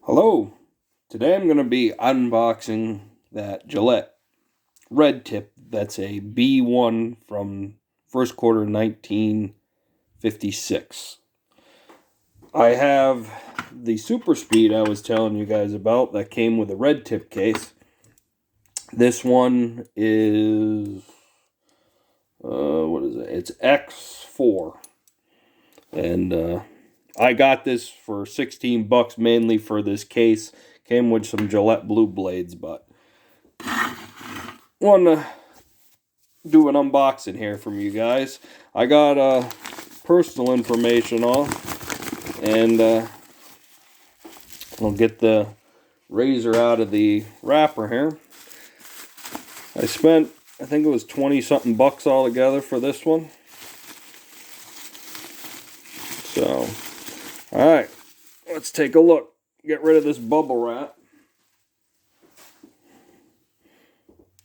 Hello, today I'm going to be unboxing that Gillette Red Tip. That's a B1 from first quarter 1956. I have the Super Speed I was telling you guys about that came with a Red Tip case. This one is, what is it? It's X4. And I got this for 16 bucks mainly for this case. Came with some Gillette blue blades, but want to do an unboxing here from you guys. I got personal information off, and I'll get the razor out of the wrapper here. I spent, I think it was 20 something bucks altogether for this one. So, alright, let's take a look. Get rid of this bubble wrap.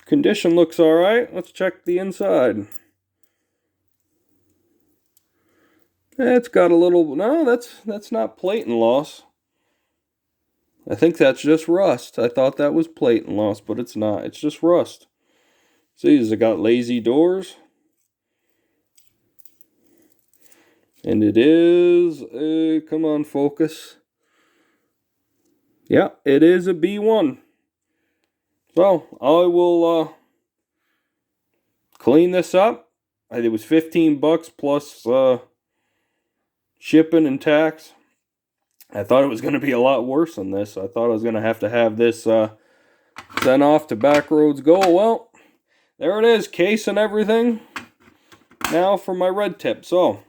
Condition looks alright. Let's check the inside. It's got a little, no, that's not plating loss. I think that's just rust. I thought that was plating loss, but it's not. It's just rust. See, it's got lazy doors. And it is a, come on, focus. Yeah, it is a B1. So, I will clean this up. It was 15 bucks plus shipping and tax. I thought it was going to be a lot worse than this. I thought I was going to have this sent off to Backroads Go. Well, there it is, case and everything. Now for my Red Tip. So,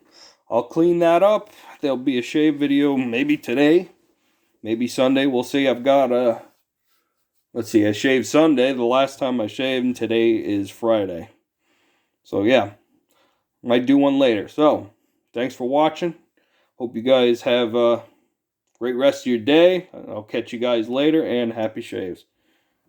I'll clean that up. There'll be a shave video maybe today. Maybe Sunday. We'll see. I've got a... Let's see, I shaved Sunday, the last time I shaved, and today is Friday. So, yeah, might do one later. So, thanks for watching. Hope you guys have a great rest of your day. I'll catch you guys later, and happy shaves.